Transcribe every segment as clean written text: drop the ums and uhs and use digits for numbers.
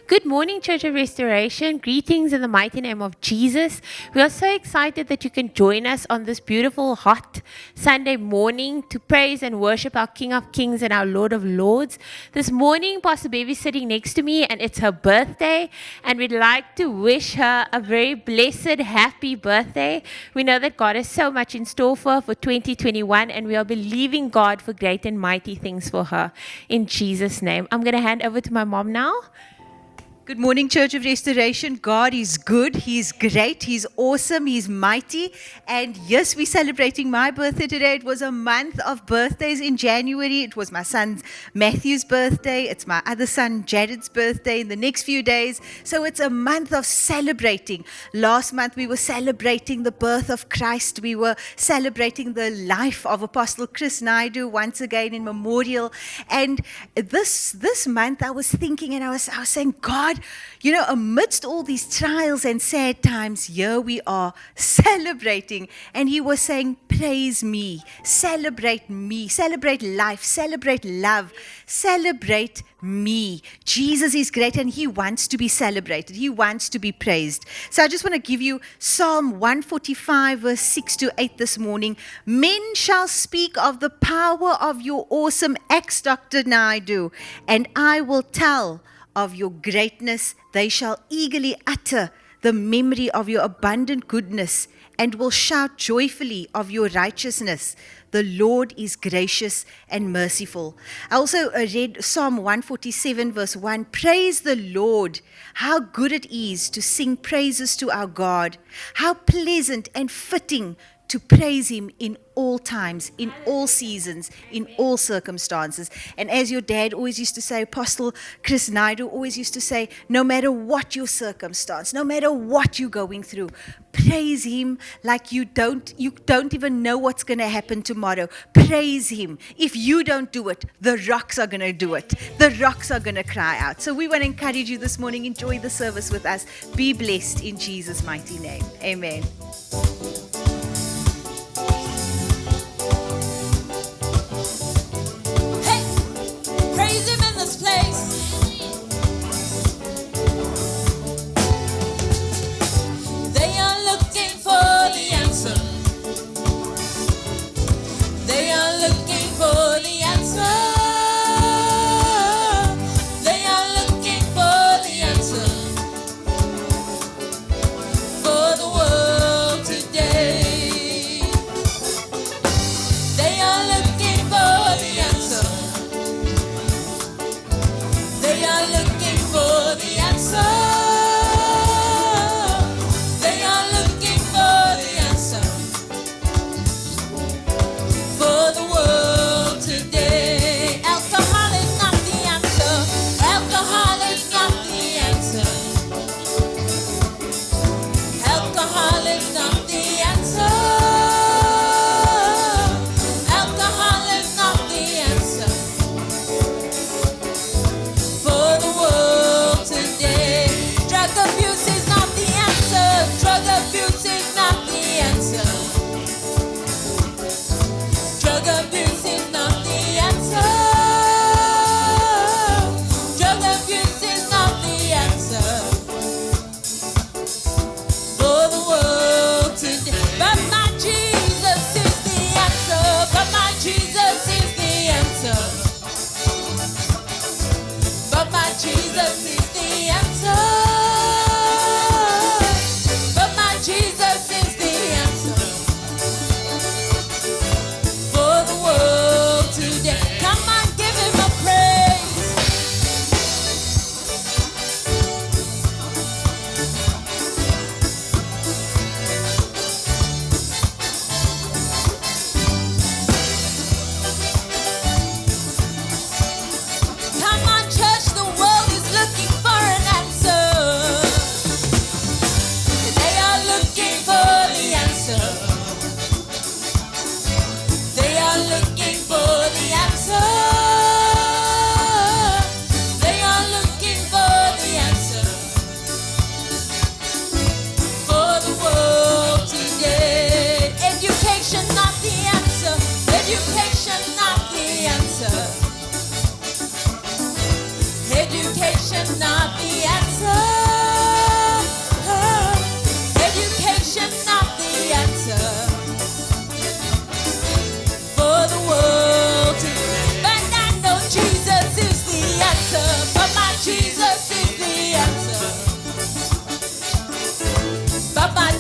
Good morning, Church of Restoration. Greetings in the mighty name of Jesus. We are so excited that you can join us on this beautiful, hot Sunday morning to praise and worship our King of Kings and our Lord of Lords. This morning, Pastor Baby is sitting next to me, and it's her birthday, and we'd like to wish her a very blessed, happy birthday. We know that God has so much in store for her for 2021, and we are believing God for great and mighty things for her. In Jesus' name. I'm going to hand over to my mom now. Good morning, Church of Restoration. God is good. He's great. He's awesome. He's mighty. And yes, we're celebrating my birthday today. It was a month of birthdays in January. It was my son Matthew's birthday. It's my other son Jared's birthday in the next few days. So it's a month of celebrating. Last month we were celebrating the birth of Christ. We were celebrating the life of Apostle Chris Naidoo once again in memorial. And this month I was thinking and I was saying, God, you know, amidst all these trials and sad times, here we are celebrating. And he was saying, praise me, celebrate life, celebrate love, celebrate me. Jesus is great and he wants to be celebrated. He wants to be praised. So I just want to give you Psalm 145 verse 6 to 8 this morning. Men shall speak of the power of your awesome acts, Dr. Naidoo, and I will tell of your greatness. They shall eagerly utter the memory of your abundant goodness and will shout joyfully of your righteousness. The Lord is gracious and merciful. I also read Psalm 147 verse 1. Praise the Lord. How good it is to sing praises to our God. How pleasant and fitting to praise him in all times, in all seasons, in all circumstances. And as your dad always used to say, Apostle Chris Naidoo always used to say, no matter what your circumstance, no matter what you're going through, praise him like you don't even know what's going to happen tomorrow. Praise him. If you don't do it, the rocks are going to do it. The rocks are going to cry out. So we want to encourage you this morning. Enjoy the service with us. Be blessed in Jesus' mighty name. Amen. Praise him in this place. They are looking for the answer. They are looking for the answer. They are looking for the answer for the world today.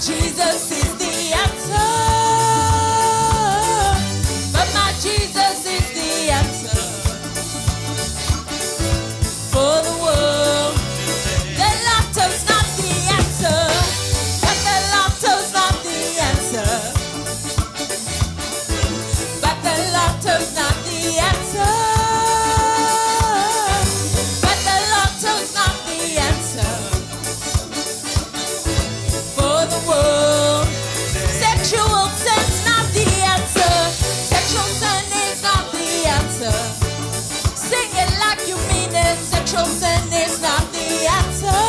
Jesus is the answer. But my Jesus is the answer for the world. The lotto's not the answer. But the lotto's not the answer. But the lotto's not the answer. But the lotto's not the answer for the world. Sexual sin's not the answer. Sexual sin is not the answer. Sing it like you mean it. Sexual sin is not the answer.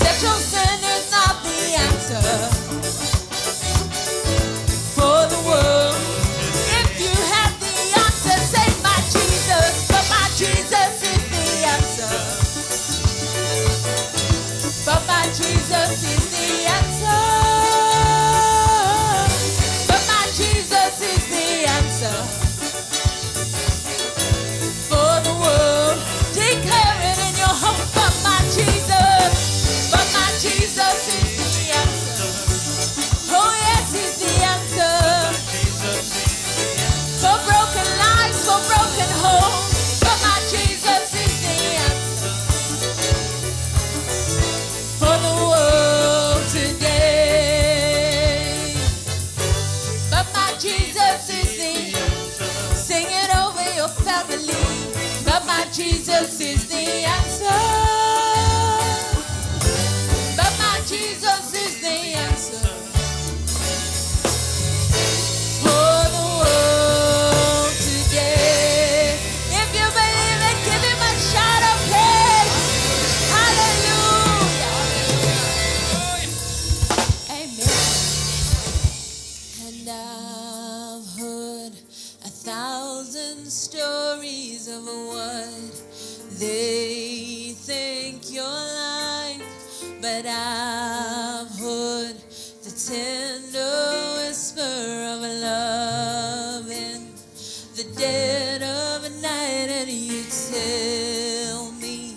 Sexual sin is not the answer for the world. If you have the answer, say my Jesus. But my Jesus is the answer. But my Jesus is the answer. But my Jesus is the answer for the world. Declare it in your home. But my Jesus. But my Jesus is the answer. Oh yes, he's the answer for broken lives, for broken homes. But my Jesus is the answer for the world today. But my Jesus is the answer. Sing it over your family. But my Jesus is the answer. But my Jesus is the answer for the world today. If you believe it, give him a shout of praise. Hallelujah. Amen. And I've heard 1,000 stories of what they think you're like, but I've heard the tender whisper of love in the dead of night, and you tell me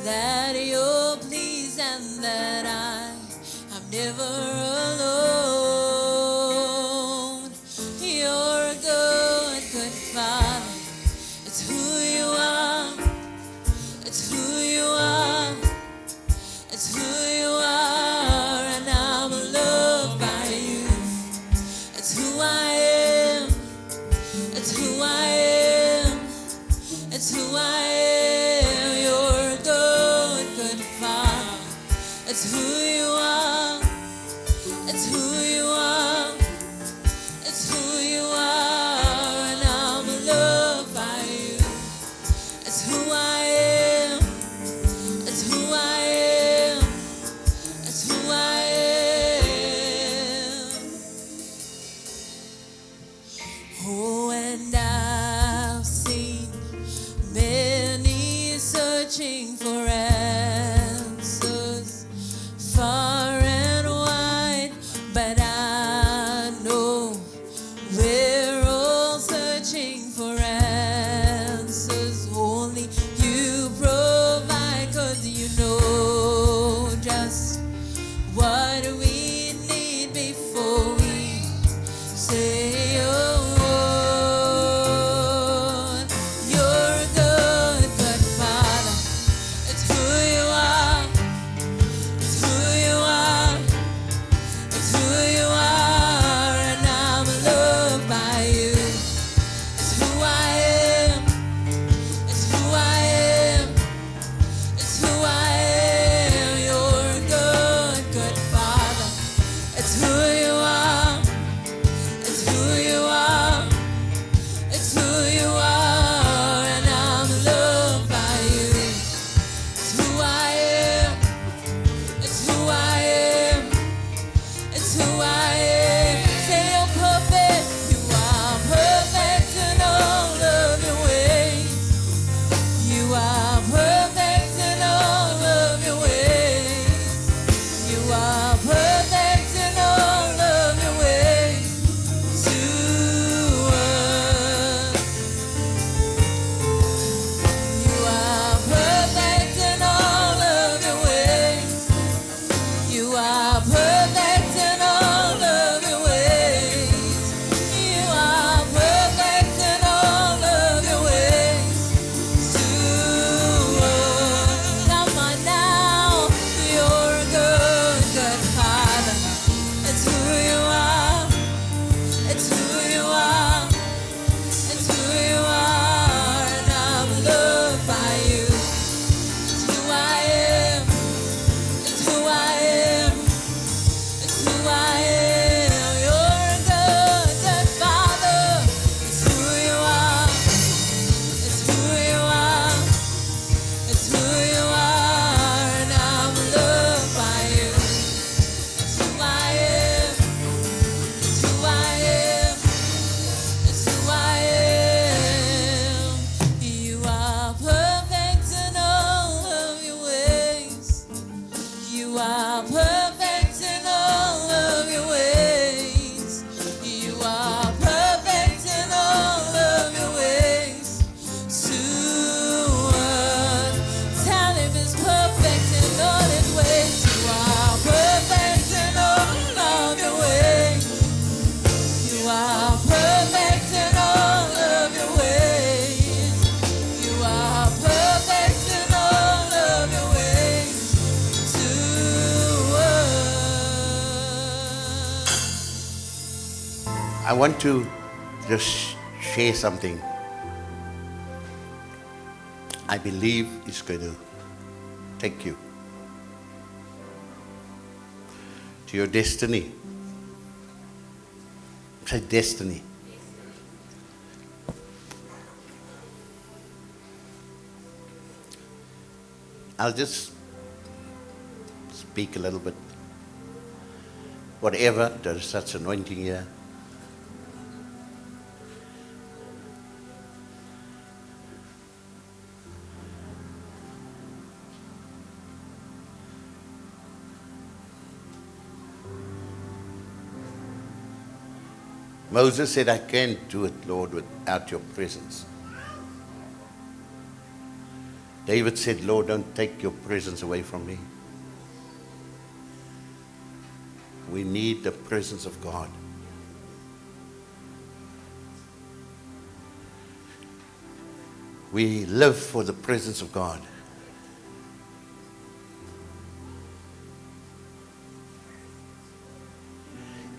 that you're pleased and that I'm never alone. You're a good, good Father. It's who you are. It's who you are. It's who you are, and I'm loved by you. It's who I am. It's who I am. It's who I am. You're a good, good Father. It's who you are. It's who you are. It's who you are, and I'm loved by you. It's who I am. It's who I am. It's who I am. Oh, and I've seen many searching for answers far and wide, but I know we're all searching for answers. Only you provide, 'cause you know just what we need before we say a word. You're a good, good Father. It's who you are. It's who you are. It's who you are, and I'm loved by you. It's who I am. It's who I am. It's who I am. I want to just share something. I believe it's going to take you to your destiny. Say destiny. I'll just speak a little bit. Whatever, there is such anointing here. Moses said, I can't do it, Lord, without your presence. David said, Lord, don't take your presence away from me. We need the presence of God. We live for the presence of God.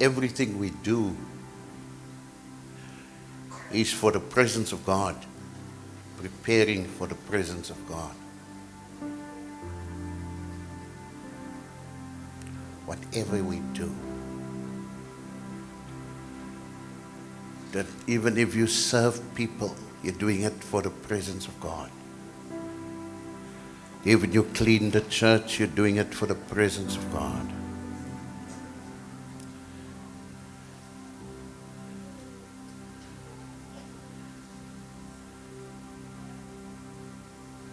Everything we do is for the presence of God, preparing for the presence of God. Whatever we do, that even if you serve people, you're doing it for the presence of God. Even you clean the church, you're doing it for the presence of God.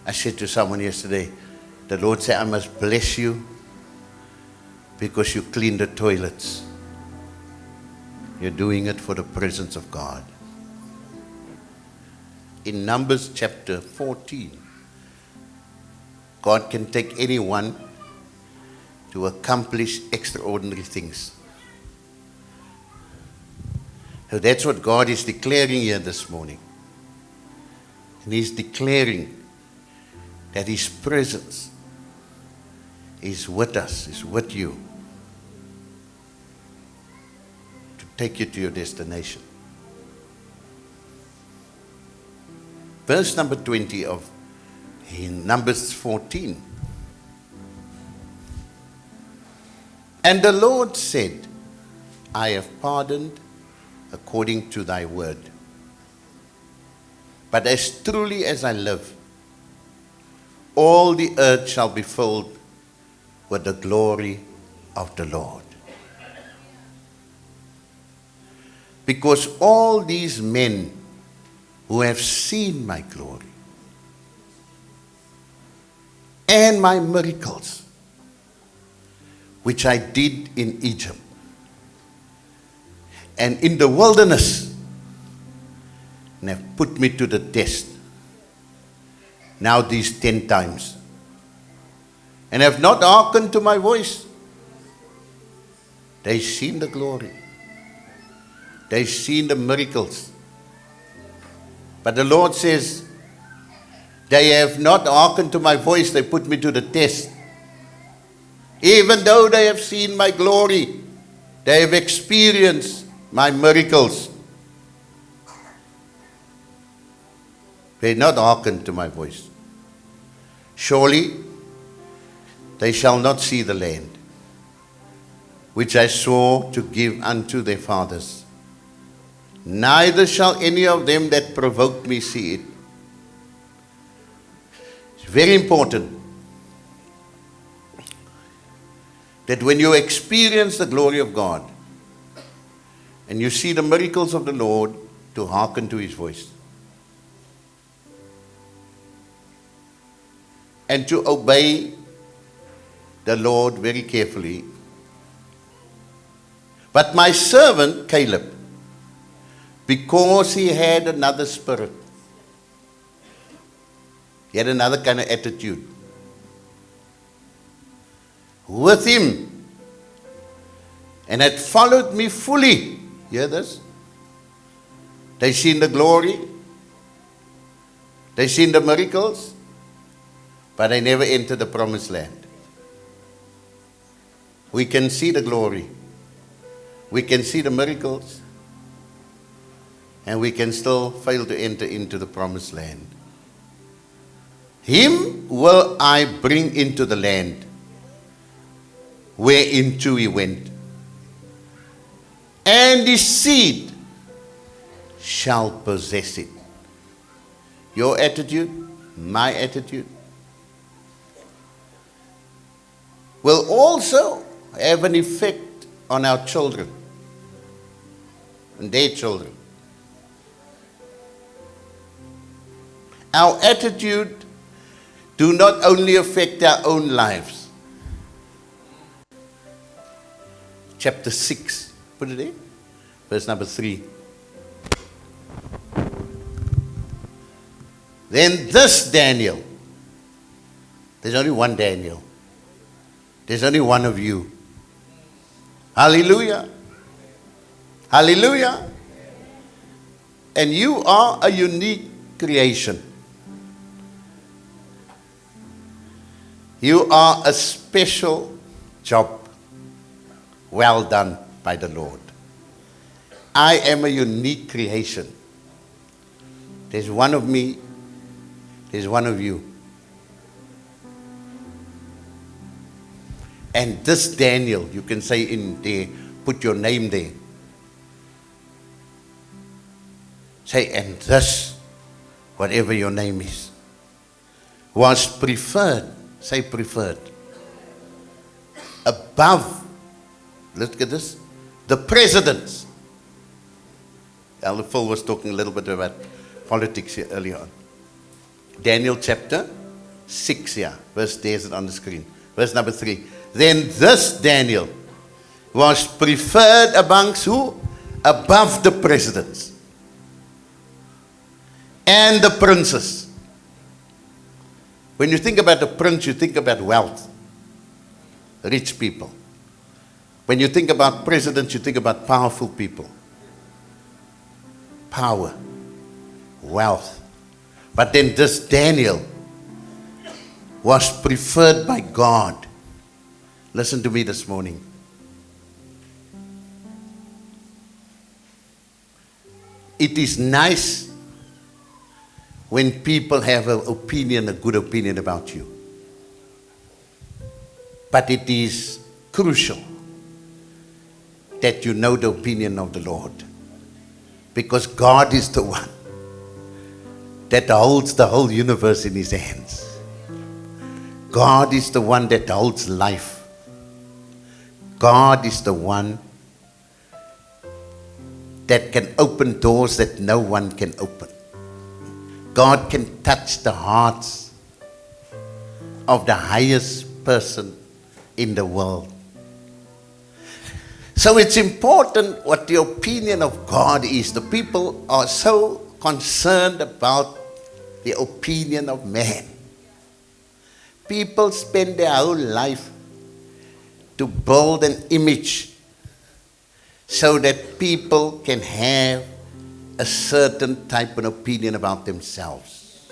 I said to someone yesterday, the Lord said, I must bless you because you clean the toilets. You're doing it for the presence of God. In Numbers chapter 14, God can take anyone to accomplish extraordinary things. So that's what God is declaring here this morning. And He's declaring that His presence is with us, is with you, to take you to your destination. Verse number 20 of in Numbers 14. And the Lord said, I have pardoned according to thy word. But as truly as I live, all the earth shall be filled with the glory of the Lord. Because all these men who have seen my glory and my miracles, which I did in Egypt and in the wilderness, and have put me to the test, now these 10 times, and have not hearkened to my voice. They've seen the glory. They've seen the miracles. But the Lord says, they have not hearkened to my voice. They put me to the test. Even though they have seen my glory, they have experienced my miracles, they have not hearkened to my voice. Surely they shall not see the land which I swore to give unto their fathers, neither shall any of them that provoked me see it. It's very important that when you experience the glory of God and you see the miracles of the Lord, to hearken to His voice and to obey the Lord very carefully. But my servant Caleb, because he had another spirit, he had another kind of attitude with him, and had followed me fully. Hear this? They seen the glory, they seen the miracles, but they never entered the promised land. We can see the glory, we can see the miracles, and we can still fail to enter into the promised land. Him will I bring into the land whereinto he went, and his seed shall possess it. Your attitude, my attitude, will also have an effect on our children and their children. Our attitude do not only affect our own lives. Chapter 6, put it in, verse number 3. Then this Daniel, there's only one Daniel. There's only one of you. Hallelujah. Hallelujah. And you are a unique creation. You are a special job. Well done by the Lord. I am a unique creation. There's one of me. There's one of you. And this Daniel, you can say in there, put your name there. Say, and this, whatever your name is, was preferred, say preferred, above, look at this, the presidents. Elder Phil was talking a little bit about politics here earlier on. Daniel chapter 6 here, verse, there's it on the screen. Verse number 3. Then this Daniel was preferred amongst who? Above the presidents and the princes. When you think about the prince, you think about wealth, rich people. When you think about presidents, you think about powerful people. Power, wealth. But then this Daniel was preferred by God. Listen to me this morning. It is nice when people have an opinion, a good opinion about you. But it is crucial that you know the opinion of the Lord. Because God is the one that holds the whole universe in his hands. God is the one that holds life. God is the one that can open doors that no one can open. God can touch the hearts of the highest person in the world. So it's important what the opinion of God is. The people are so concerned about the opinion of man. People spend their whole life to build an image so that people can have a certain type of opinion about themselves.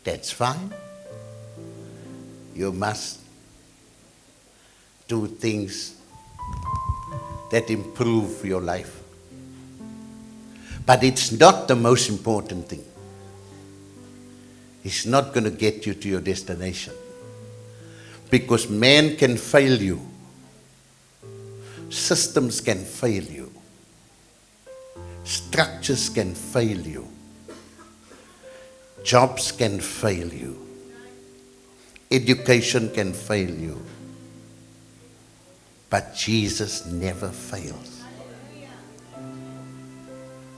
That's fine. You must do things that improve your life. But it's not the most important thing. It's not going to get you to your destination. Because man can fail you. Systems can fail you. Structures can fail you. Jobs can fail you. Education can fail you. But Jesus never fails.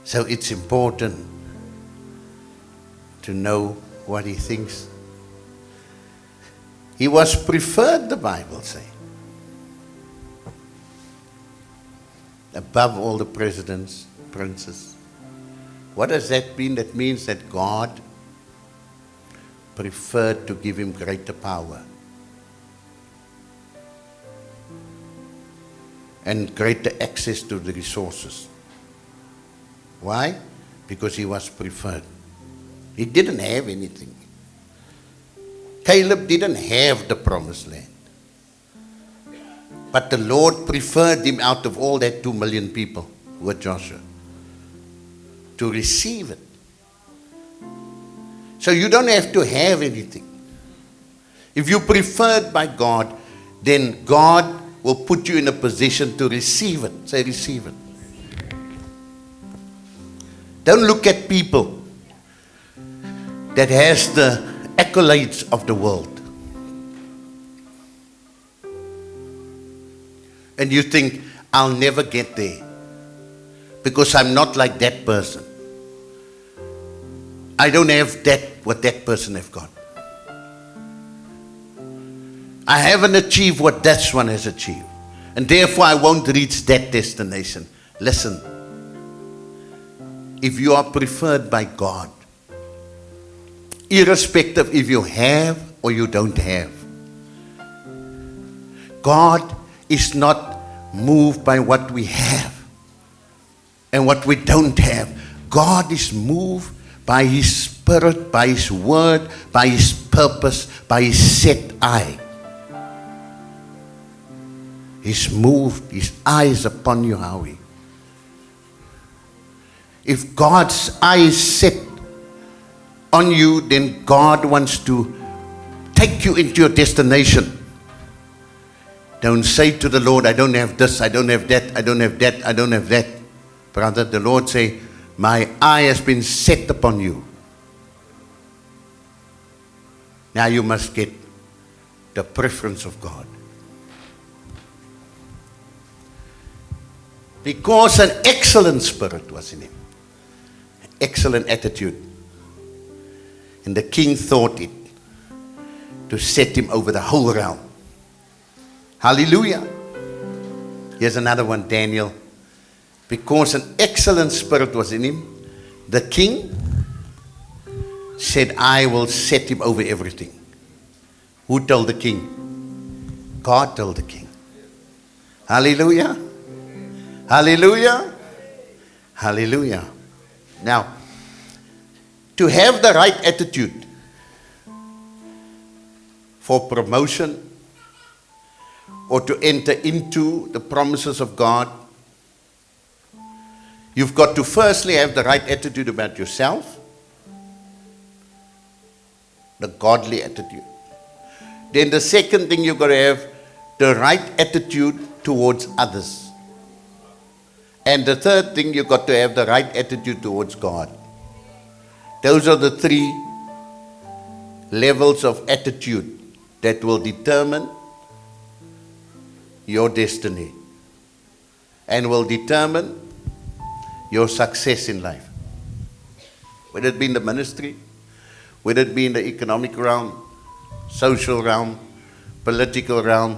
So it's important to know what he thinks. He was preferred, the Bible says, above all the presidents, princes. What does that mean? That means that God preferred to give him greater power and greater access to the resources. Why? Because he was preferred. He didn't have anything. Caleb didn't have the promised land. But the Lord preferred him out of all that 2 million people with Joshua to receive it. So you don't have to have anything. If you're preferred by God, then God will put you in a position to receive it. Say, receive it. Don't look at people that has the accolades of the world. And you think, I'll never get there because I'm not like that person. I don't have that, what that person have got. I haven't achieved what that one has achieved. And therefore I won't reach that destination. Listen. If you are preferred by God, irrespective if you have or you don't have, God is not moved by what we have and what we don't have. God is moved by His Spirit, by His Word, by His purpose, by His set eye. He's moved, His eyes upon you, Howie. If God's eyes set on you, then God wants to take you into your destination. Don't say to the Lord, I don't have this, I don't have that, I don't have that, I don't have that. Brother, the Lord say, my eye has been set upon you. Now you must get the preference of God. Because an excellent spirit was in him. Excellent attitude. And the king thought it to set him over the whole realm. Hallelujah. Here's another one, Daniel. Because an excellent spirit was in him, the king said, I will set him over everything. Who told the king? God told the king. Hallelujah. Hallelujah. Hallelujah. Now, to have the right attitude for promotion or to enter into the promises of God, you've got to firstly have the right attitude about yourself, the godly attitude. Then the second thing you've got to have the right attitude towards others. And the third thing, you've got to have the right attitude towards God. Those are the 3 levels of attitude that will determine your destiny and will determine your success in life. Whether it be in the ministry, whether it be in the economic realm, social realm, political realm,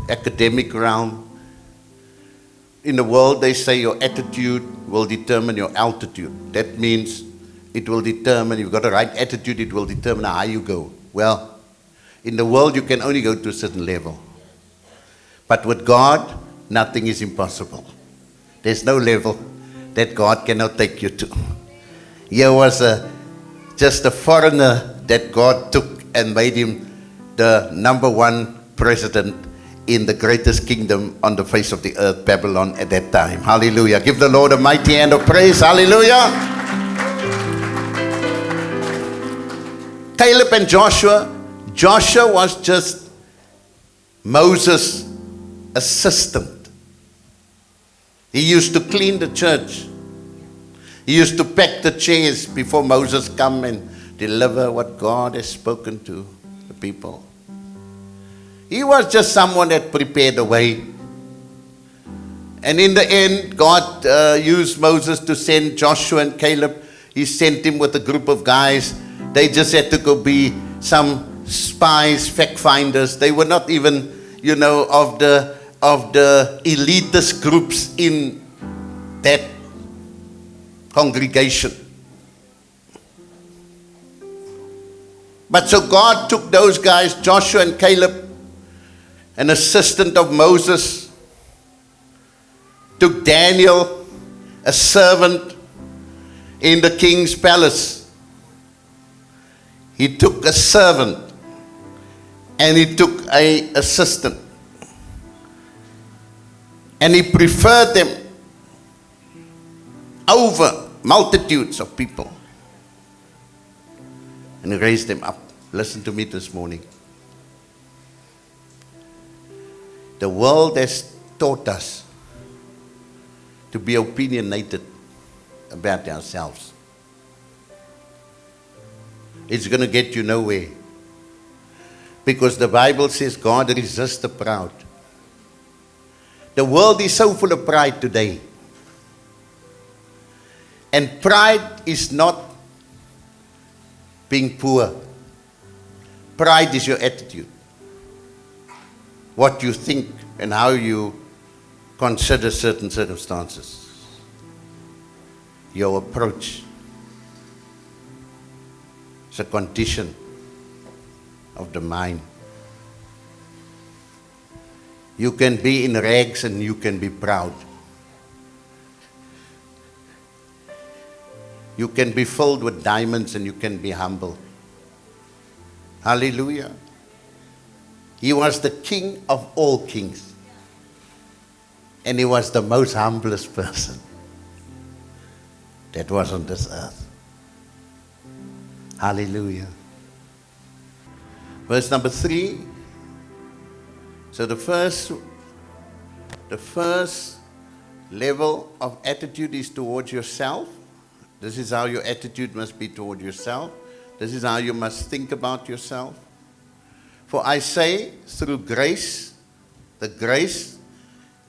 academic realm. In the world, they say your attitude will determine your altitude. That means it will determine, you've got the right attitude, it will determine how you go. Well, in the world, you can only go to a certain level. But with God, nothing is impossible. There's no level that God cannot take you to. Here was just a foreigner that God took and made him the #1 president in the greatest kingdom on the face of the earth, Babylon, at that time. Hallelujah. Give the Lord a mighty hand of praise. Hallelujah. Caleb and Joshua. Joshua was just Moses' assistant. He used to clean the church. He used to pack the chairs before Moses come and deliver what God has spoken to the people. He was just someone that prepared the way. And in the end, God used Moses to send Joshua and Caleb. He sent him with a group of guys. They just had to go be some spies, fact finders. They were not even, of the elitist groups in that congregation. But so God took those guys, Joshua and Caleb, an assistant of Moses, took Daniel, a servant in the king's palace. He took a servant and he took an assistant. And he preferred them over multitudes of people. And he raised them up. Listen to me this morning. The world has taught us to be opinionated about ourselves. It's going to get you nowhere. Because the Bible says God resists the proud. The world is so full of pride today. And pride is not being poor. Pride is your attitude. What you think and how you consider certain circumstances. Your approach. It's a condition of the mind. You can be in rags and you can be proud. You can be filled with diamonds and you can be humble. Hallelujah. He was the King of all kings. And he was the most humblest person that was on this earth. Hallelujah. Verse number 3. So the first level of attitude is towards yourself. This is how your attitude must be toward yourself. This is how you must think about yourself. For I say, through grace, the grace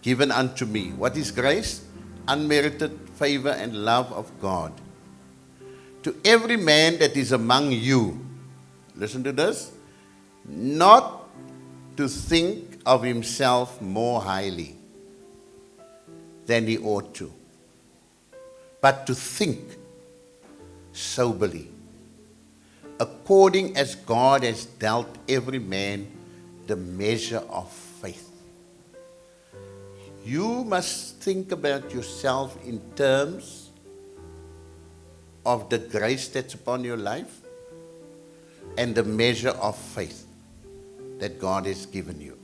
given unto me. What is grace? Unmerited favor and love of God. To every man that is among you, listen to this, not to think of himself more highly than he ought to, but to think soberly, according as God has dealt every man the measure of faith. You must think about yourself in terms of the grace that's upon your life and the measure of faith that God has given you.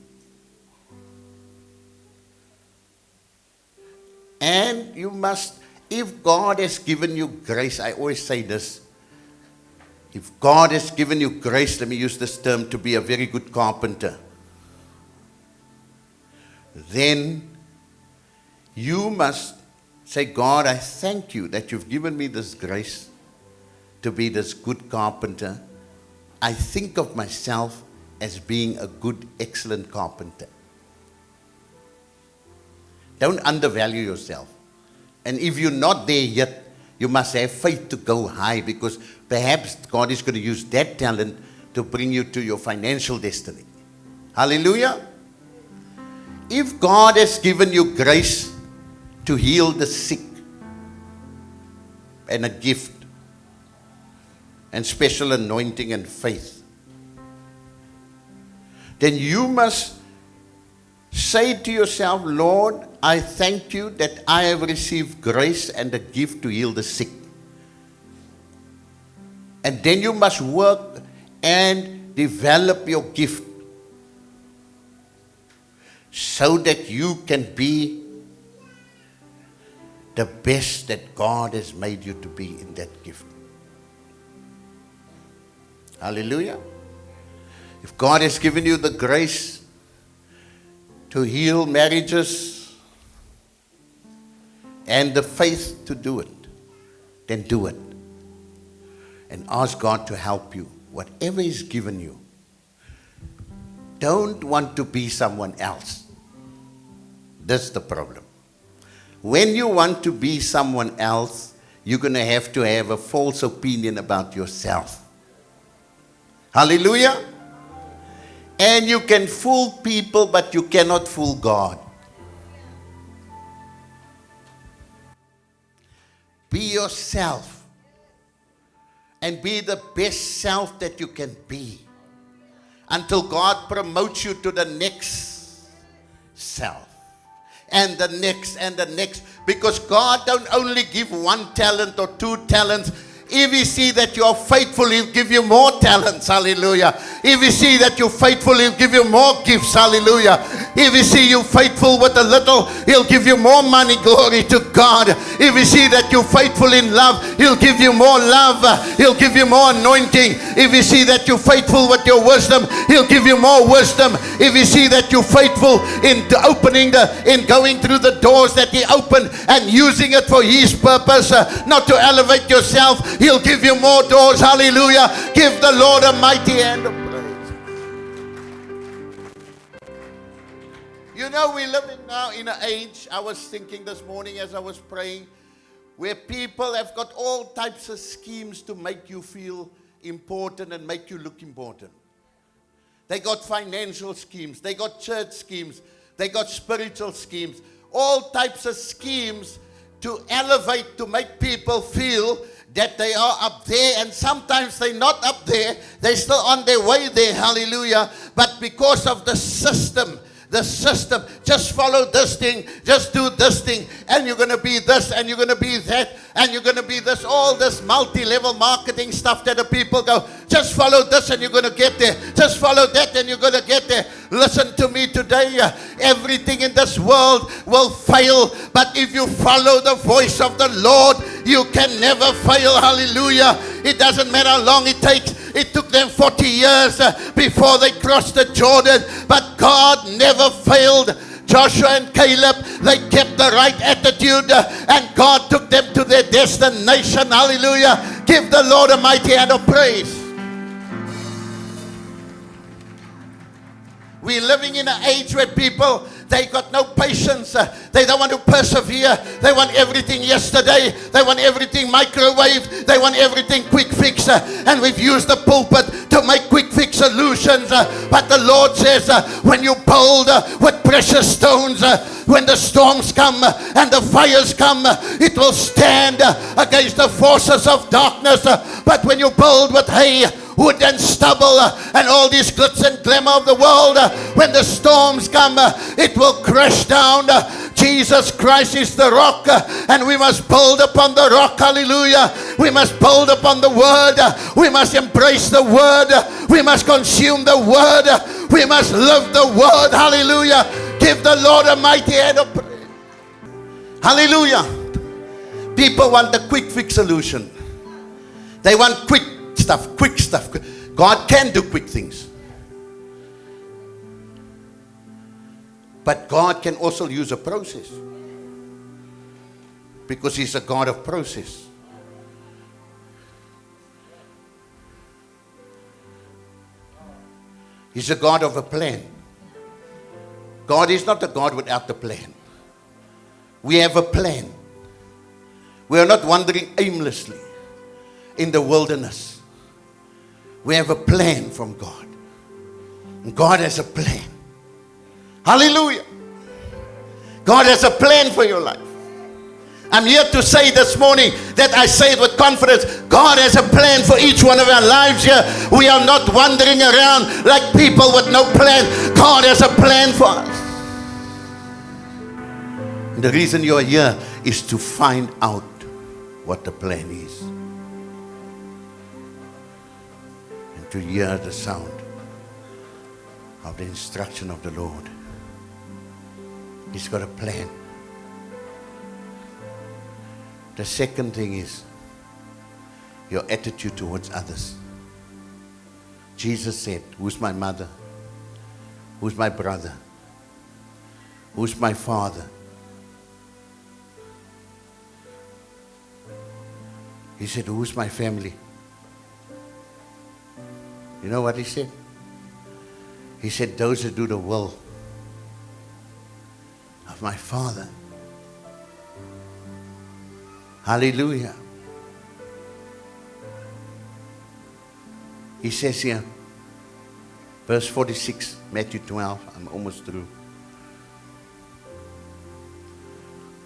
And you must, if God has given you grace, I always say this, if God has given you grace, let me use this term, to be a very good carpenter, then you must say, God, I thank you that you've given me this grace to be this good carpenter. I think of myself as being a good, excellent carpenter. Don't undervalue yourself. And if you're not there yet, you must have faith to go high, because perhaps God is going to use that talent to bring you to your financial destiny. Hallelujah. If God has given you grace to heal the sick, and a gift, and special anointing and faith, then you must say to yourself, Lord, I thank you that I have received grace and a gift to heal the sick. And then you must work and develop your gift so that you can be the best that God has made you to be in that gift. Hallelujah. If God has given you the grace to heal marriages and the faith to do it, then do it. And ask God to help you. Whatever is given you. Don't want to be someone else. That's the problem. When you want to be someone else, you're going to have a false opinion about yourself. Hallelujah. And you can fool people, but you cannot fool God. Be yourself. And be the best self that you can be. Until God promotes you to the next self. And the next. Because God don't only give one talent or two talents. If He see that you are faithful, He'll give you more talents. Hallelujah. If He see that you're faithful, He'll give you more gifts. Hallelujah. If we see you faithful with a little, He'll give you more money. Glory to God. If we see that you're faithful in love, He'll give you more love. He'll give you more anointing. If we see that you're faithful with your wisdom, He'll give you more wisdom. If we see that you're faithful in going through the doors that He opened and using it for His purpose, not to elevate yourself, He'll give you more doors. Hallelujah. Give the Lord a mighty hand of praise. You know, we're living now in an age, I was thinking this morning as I was praying, where people have got all types of schemes to make you feel important and make you look important. They got financial schemes, they got church schemes, they got spiritual schemes, all types of schemes to elevate, to make people feel that they are up there, and sometimes they're not up there, they're still on their way there, hallelujah, but because of the system, just follow this thing, just do this thing, and you're going to be this, and you're going to be that, and you're going to be this, all this multi-level marketing stuff that the people go, just follow this and you're going to get there, just follow that and you're going to get there. Listen to me today, everything in this world will fail, but if you follow the voice of the Lord, you can never fail, hallelujah. It doesn't matter how long it takes. It took them 40 years before they crossed the Jordan, but God never failed. Joshua and Caleb, they kept the right attitude, and God took them to their destination. Hallelujah. Give the Lord a mighty hand of praise. We're living in an age where people, they got no patience. They don't want to persevere. They want everything yesterday. They want everything microwave. They want everything quick fix. And we've used the pulpit to make quick fix solutions. But the Lord says, when you build with precious stones, when the storms come and the fires come, it will stand against the forces of darkness. But when you build with hay, wood and stubble and all these glitz and glamour of the world, when the storms come, it will crash down. Jesus Christ is the rock, and we must build upon the rock. Hallelujah. We must build upon the word. We must embrace the word. We must consume the word. We must live the word. Hallelujah. Give the Lord a mighty hand of praise. Hallelujah. People want the quick fix solution. They want quick stuff. God can do quick things, but God can also use a process, because He's a God of process. He's a God of a plan. God is not a God without a plan. We have a plan. We are not wandering aimlessly in the wilderness. We have a plan from God. And God has a plan. Hallelujah. God has a plan for your life. I'm here to say this morning that I say it with confidence. God has a plan for each one of our lives here. We are not wandering around like people with no plan. God has a plan for us. And the reason you are here is to find out what the plan is. And to hear the sound of the instruction of the Lord. He's got a plan. The second thing is your attitude towards others. Jesus said, who's my mother? Who's my brother? Who's my father? He said, who's my family? You know what he said? He said, those who do the will of my Father. Hallelujah. He says here, verse 46, Matthew 12, I'm almost through.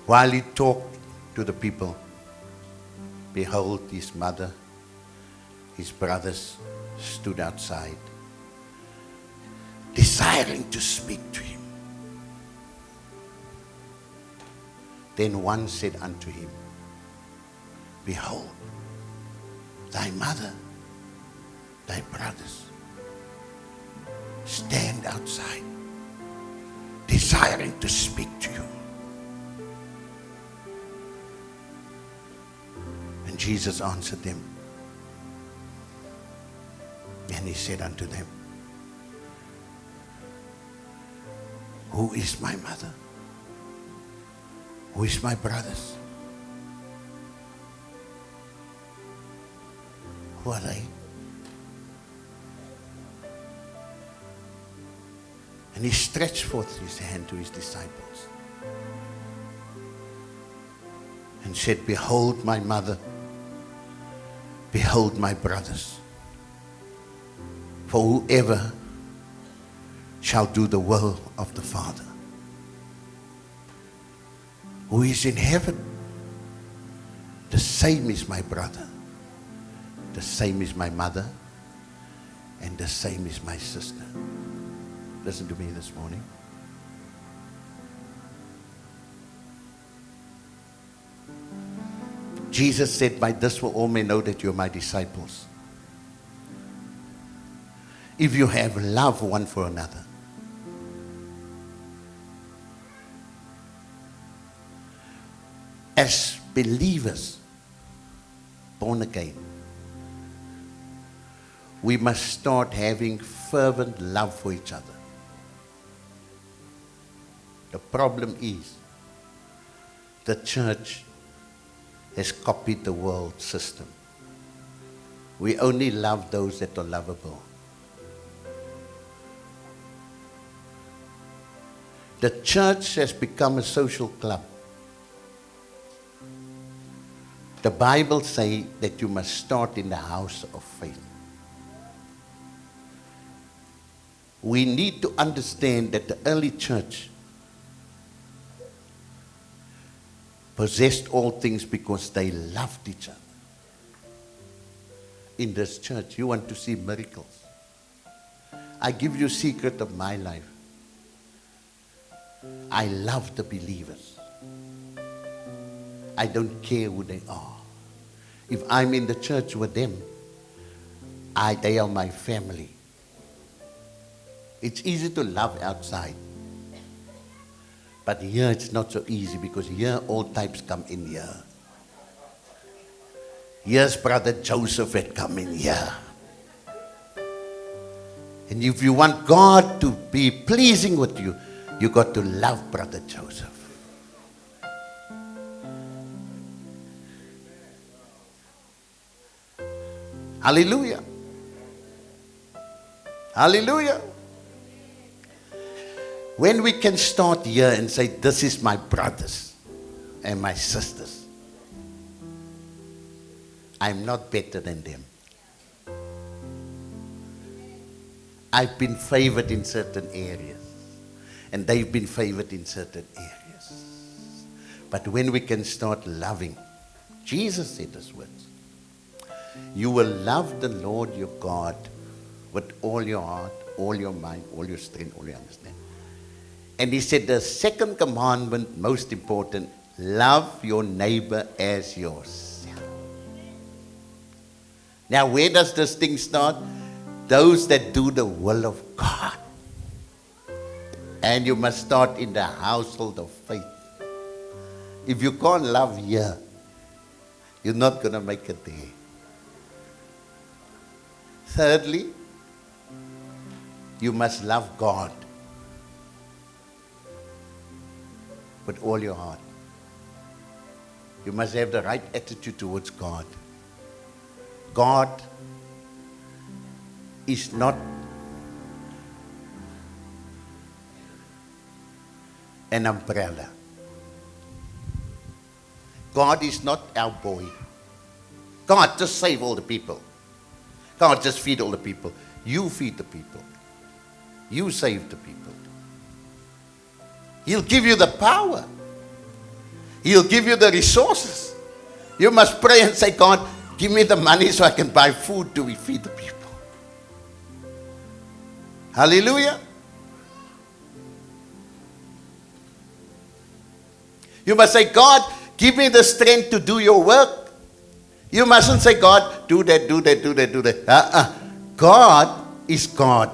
While he talked to the people, behold, his mother, his brothers stood outside, desiring to speak to him. Then one said unto him, behold, thy mother, thy brothers stand outside, desiring to speak to you. And Jesus answered them. And he said unto them, who is my mother? Who is my brothers? Who are they? And he stretched forth his hand to his disciples and said, behold my mother, behold my brothers. For whoever shall do the will of the Father, who is in heaven, the same is my brother, the same is my mother, and the same is my sister. Listen to me this morning. Jesus said, by this will all men know that you are my disciples, if you have love one for another. As believers, born again, we must start having fervent love for each other. The problem is, the church has copied the world system. We only love those that are lovable. The church has become a social club. The Bible says that you must start in the house of faith. We need to understand that the early church possessed all things because they loved each other. In this church, you want to see miracles. I give you a secret of my life. I love the believers. I don't care who they are. If I'm in the church with them, they are my family. It's easy to love outside. But here it's not so easy, because here all types come in here. Here's Brother Joseph had come in here. And if you want God to be pleasing with you, you got to love Brother Joseph. Hallelujah. Hallelujah. When we can start here and say, this is my brothers and my sisters, I'm not better than them. I've been favored in certain areas, and they've been favored in certain areas. But when we can start loving, Jesus said these words, you will love the Lord your God with all your heart, all your mind, all your strength, all your understanding. And he said the second commandment, most important, love your neighbor as yourself. Now, where does this thing start? Those that do the will of God. And you must start in the household of faith. If you can't love here, you're not going to make it there. Thirdly, you must love God with all your heart. You must have the right attitude towards God. God is not an umbrella. God is not our boy. God, just save all the people. God, just feed all the people. You feed the people. You save the people. He'll give you the power. He'll give you the resources. You must pray and say, God, give me the money so I can buy food to feed the people. Hallelujah. You must say, God, give me the strength to do your work. You mustn't say, God, do that, do that, do that, do that. God is God.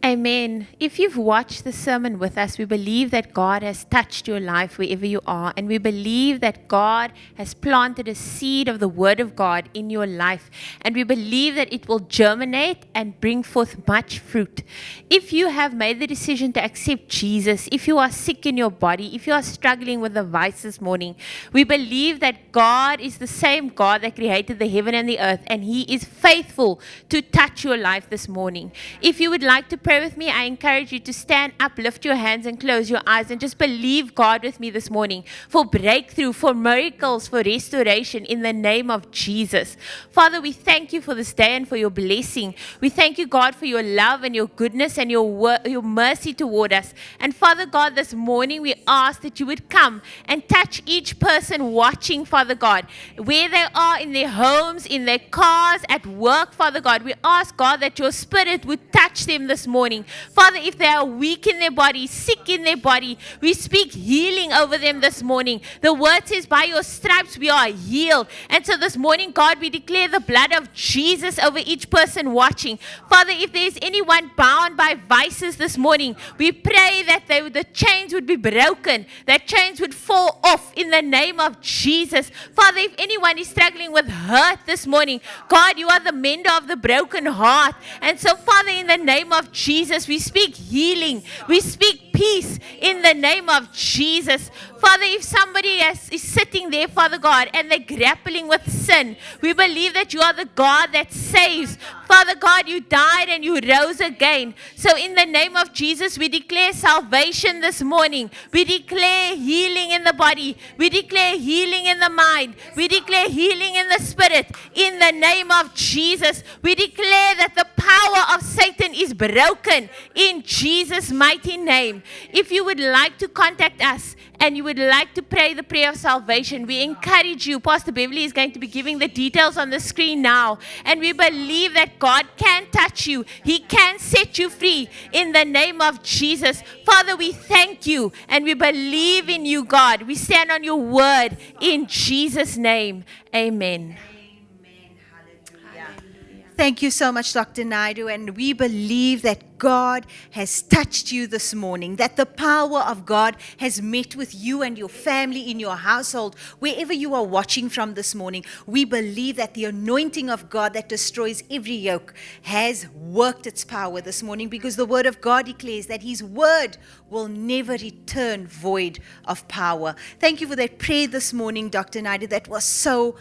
Amen. If you've watched the sermon with us, we believe that God has touched your life wherever you are, and we believe that God has planted a seed of the Word of God in your life, and we believe that it will germinate and bring forth much fruit. If you have made the decision to accept Jesus, if you are sick in your body, if you are struggling with a vice this morning, we believe that God is the same God that created the heaven and the earth, and He is faithful to touch your life this morning. If you would like to pray with me, I encourage you to stand up, lift your hands and close your eyes and just believe God with me this morning for breakthrough, for miracles, for restoration in the name of Jesus. Father, we thank you for this day and for your blessing. We thank you, God, for your love and your goodness and your mercy toward us. And Father God, this morning we ask that you would come and touch each person watching, Father God, where they are in their homes, in their cars, at work, Father God. We ask, God, that your Spirit would touch them this morning. Father, if they are weak in their body, sick in their body, we speak healing over them this morning. The word says, by your stripes we are healed. And so this morning, God, we declare the blood of Jesus over each person watching. Father, if there's anyone bound by vices this morning, we pray that the chains would be broken, that chains would fall off in the name of Jesus. Father, if anyone is struggling with hurt this morning, God, you are the mender of the broken heart. And so, Father, in the name of Jesus, we speak healing. We speak peace in the name of Jesus. Father, if somebody is sitting there, Father God, and they're grappling with sin, we believe that you are the God that saves. Father God, you died and you rose again. So in the name of Jesus, we declare salvation this morning. We declare healing in the body. We declare healing in the mind. We declare healing in the spirit. In the name of Jesus, we declare that the power of Satan is broken in Jesus' mighty name. If you would like to contact us and you would like to pray the prayer of salvation, we encourage you. Pastor Beverley is going to be giving the details on the screen now. And we believe that God can touch you. He can set you free in the name of Jesus. Father, we thank you and we believe in you, God. We stand on your word in Jesus' name. Amen. Thank you so much, Dr. Naidoo, and we believe that God has touched you this morning, that the power of God has met with you and your family in your household, wherever you are watching from this morning. We believe that the anointing of God that destroys every yoke has worked its power this morning, because the word of God declares that his word will never return void of power. Thank you for that prayer this morning, Dr. Naidoo. That was so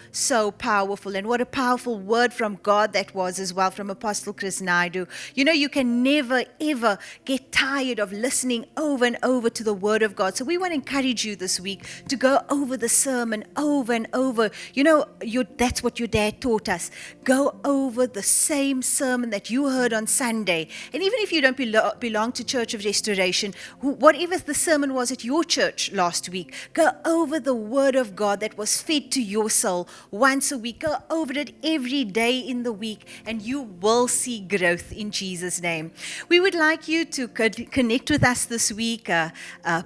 powerful, and what a powerful word from God that was as well, from Apostle Chris Naidoo. You know, you can never ever get tired of listening over and over to the word of God. So we want to encourage you this week to go over the sermon over and over. You know, that's what your dad taught us. Go over the same sermon that you heard on Sunday. And even if you don't belong to Church of Restoration, whatever the sermon was at your church last week, go over the word of God that was fed to your soul once a week. Go over it every day in the week, and you will see growth in Jesus' name. We would like you to connect with us this week,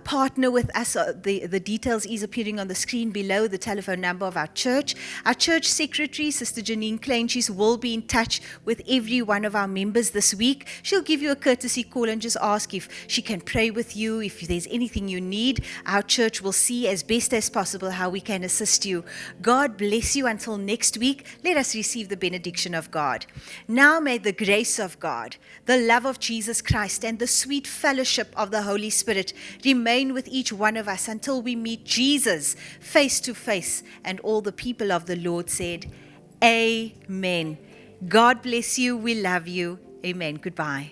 partner with us. The details is appearing on the screen below, the telephone number of our church. Our church secretary, Sister Janine Kleinchies, will be in touch with every one of our members this week. She'll give you a courtesy call and just ask if she can pray with you. If there's anything you need, our church will see as best as possible how we can assist you. God bless you. Until next week, let us receive the benediction of God. Now may the grace of God, the love of Jesus Christ, and the sweet fellowship of the Holy Spirit remain with each one of us until we meet Jesus face to face. And all the people of the Lord said, Amen. God bless you. We love you. Amen. Goodbye.